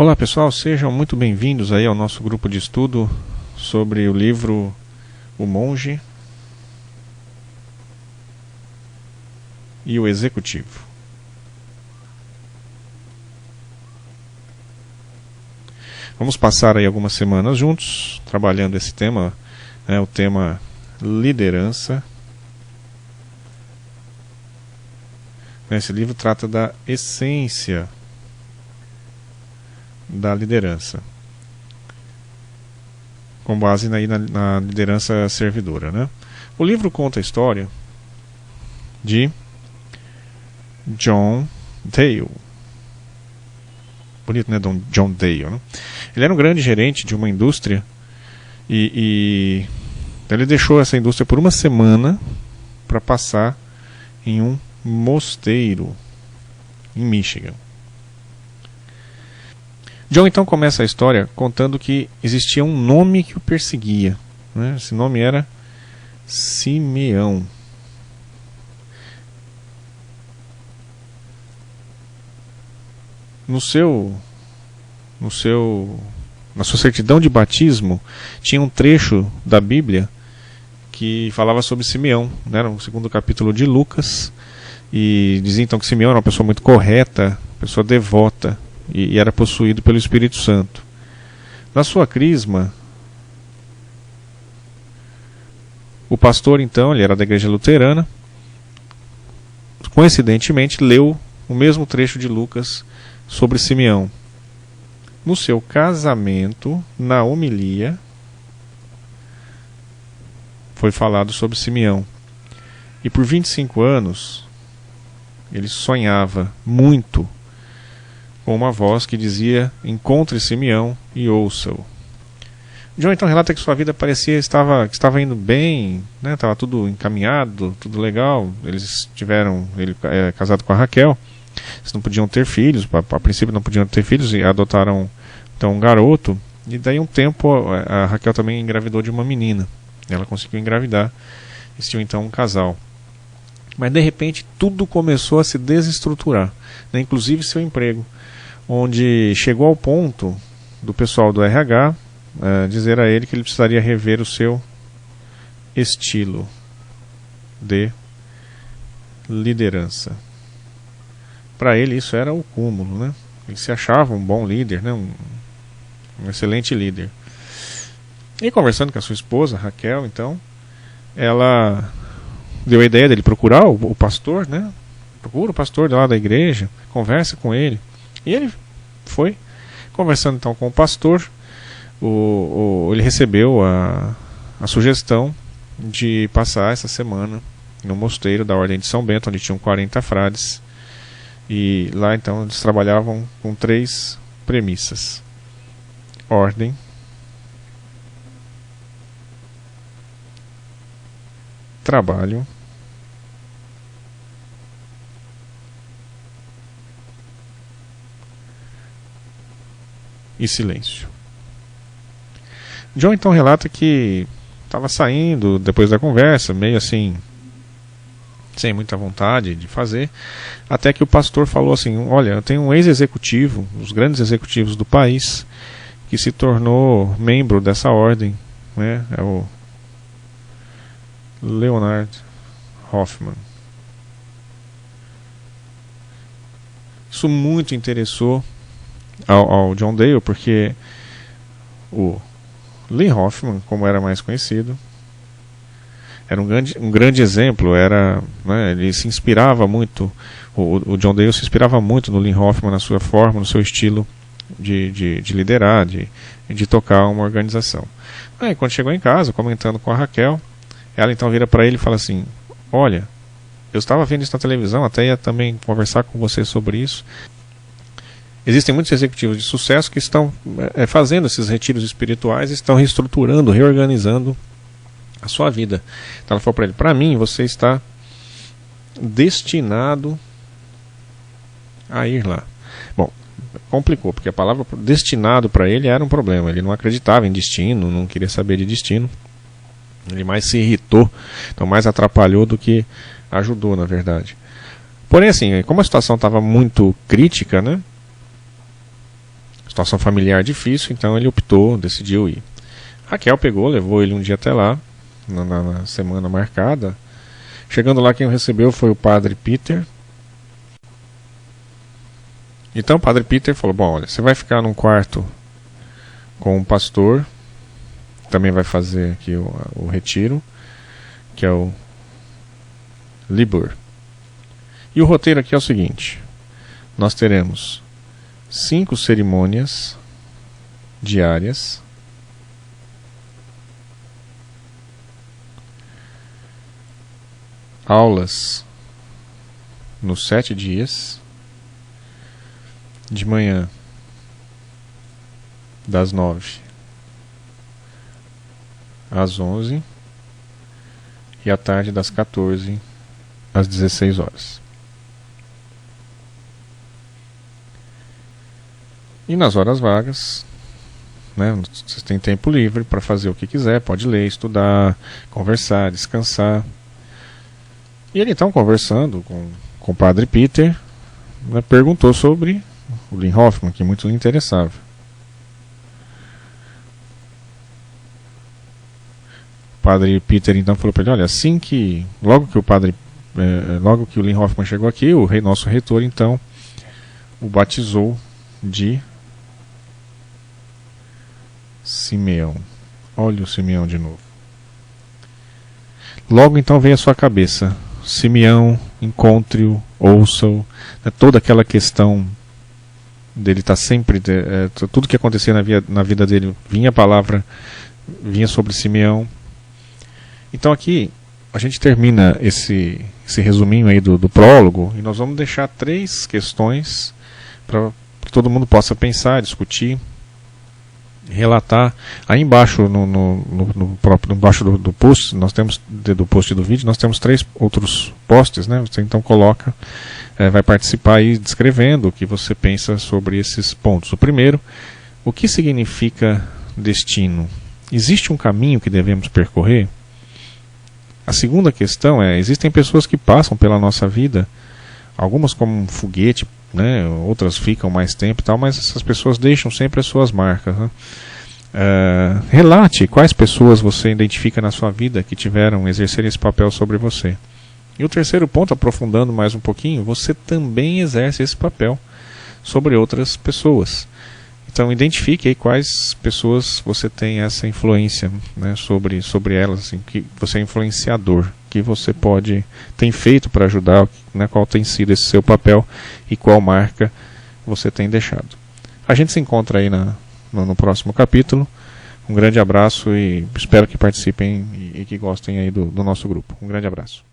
Olá pessoal, sejam muito bem-vindos aí ao nosso grupo de estudo sobre o livro O Monge e o Executivo. Vamos passar aí algumas semanas juntos, trabalhando esse tema, o tema liderança. Esse livro trata da essência da liderança, com base na liderança servidora, né? O livro conta a história de John Dale. Bonito, né? John Dale, né? Ele era um grande gerente de uma indústria e ele deixou essa indústria por uma semana para passar em um mosteiro em Michigan. John então começa a história contando que existia um nome que o perseguia, né? Esse nome era Simeão. Na sua certidão de batismo tinha um trecho da Bíblia que falava sobre Simeão, né? No segundo capítulo de Lucas, e dizia então que Simeão era uma pessoa muito correta, pessoa devota, e era possuído pelo Espírito Santo. Na sua crisma, o pastor então, ele era da igreja luterana, coincidentemente leu o mesmo trecho de Lucas sobre Simeão. No seu casamento, na homilia, foi falado sobre Simeão. E por 25 anos, ele sonhava muito com uma voz que dizia: encontre Simeão e ouça-o. John então relata que sua vida parecia que estava indo bem, né? Estava tudo encaminhado, tudo legal. Ele casado com a Raquel, eles não podiam ter filhos, a princípio não podiam ter filhos, e adotaram então um garoto, e daí um tempo a Raquel também engravidou de uma menina. Ela conseguiu engravidar, eles tinham então um casal. Mas de repente tudo começou a se desestruturar, né? Inclusive seu emprego, onde chegou ao ponto do pessoal do RH dizer a ele que ele precisaria rever o seu estilo de liderança. Para ele isso era o cúmulo, né? Ele se achava um bom líder, né? um excelente líder. E conversando com a sua esposa, Raquel, então, ela deu a ideia dele procurar o pastor, né? Procura o pastor lá da igreja, conversa com ele. E ele foi conversando então com o pastor. Ele recebeu a sugestão de passar essa semana no mosteiro da Ordem de São Bento, onde tinham 40 frades. E lá então eles trabalhavam com 3 premissas: ordem, trabalho e silêncio. John então relata que estava saindo depois da conversa, meio assim, sem muita vontade de fazer, até que o pastor falou assim: olha, eu tenho um ex-executivo, um dos grandes executivos do país, que se tornou membro dessa ordem, né? É o Leonard Hoffman. Isso muito interessou ao John Dale, porque o Lee Hoffman, como era mais conhecido, era um grande exemplo, né, ele se inspirava muito, o John Dale se inspirava muito no Lee Hoffman, na sua forma, no seu estilo de liderar, de tocar uma organização. Aí quando chegou em casa, comentando com a Raquel, ela então vira para ele e fala assim: olha, eu estava vendo isso na televisão, até ia também conversar com você sobre isso. Existem muitos executivos de sucesso que estão fazendo esses retiros espirituais, estão reestruturando, reorganizando a sua vida. Então ela falou para ele: para mim, você está destinado a ir lá. Bom, complicou, porque a palavra destinado para ele era um problema. Ele não acreditava em destino, não queria saber de destino. Ele mais se irritou, então mais atrapalhou do que ajudou, na verdade. Porém, assim, como a situação estava muito crítica, né? situação familiar difícil, então ele decidiu ir. Raquel pegou, levou ele um dia até lá, na semana marcada. Chegando lá, quem o recebeu foi o padre Peter. Então o padre Peter falou: bom, olha, você vai ficar num quarto com um pastor, também vai fazer aqui o retiro, que é o Libur. E o roteiro aqui é o seguinte: nós teremos 5 cerimônias diárias, aulas nos 7 dias, de manhã das 9 às 11 e à tarde das 14 às 16 horas. E nas horas vagas, né, você tem tempo livre para fazer o que quiser, pode ler, estudar, conversar, descansar. E ele então, conversando com o padre Peter, né, perguntou sobre o Lynn Hoffman, que muito lhe interessava. O padre Peter então falou para ele: olha, logo que o Lynn Hoffman chegou aqui, nosso reitor então o batizou de Simeão. Olha o Simeão de novo. Logo então veio à sua cabeça: Simeão, encontre-o, ouça-o, né, toda aquela questão dele estar sempre, tudo que acontecia na vida dele, vinha a palavra, vinha sobre Simeão. Então aqui a gente termina esse resuminho aí do prólogo, e nós vamos deixar 3 questões para que todo mundo possa pensar, discutir, relatar. Aí embaixo, embaixo do post, nós temos, do post do vídeo, nós temos 3 outros posts, né? Você então coloca, vai participar aí descrevendo o que você pensa sobre esses pontos. O primeiro: o que significa destino? Existe um caminho que devemos percorrer? A segunda questão é: existem pessoas que passam pela nossa vida, algumas como um foguete, né, outras ficam mais tempo e tal, mas essas pessoas deixam sempre as suas marcas, né? Relate quais pessoas você identifica na sua vida que exerceram esse papel sobre você. E o terceiro ponto, aprofundando mais um pouquinho: você também exerce esse papel sobre outras pessoas. Então identifique aí quais pessoas você tem essa influência, né, sobre elas, assim, que você é influenciador, que você tem feito para ajudar, né, qual tem sido esse seu papel e qual marca você tem deixado. A gente se encontra aí no próximo capítulo. Um grande abraço e espero que participem e que gostem aí do nosso grupo. Um grande abraço.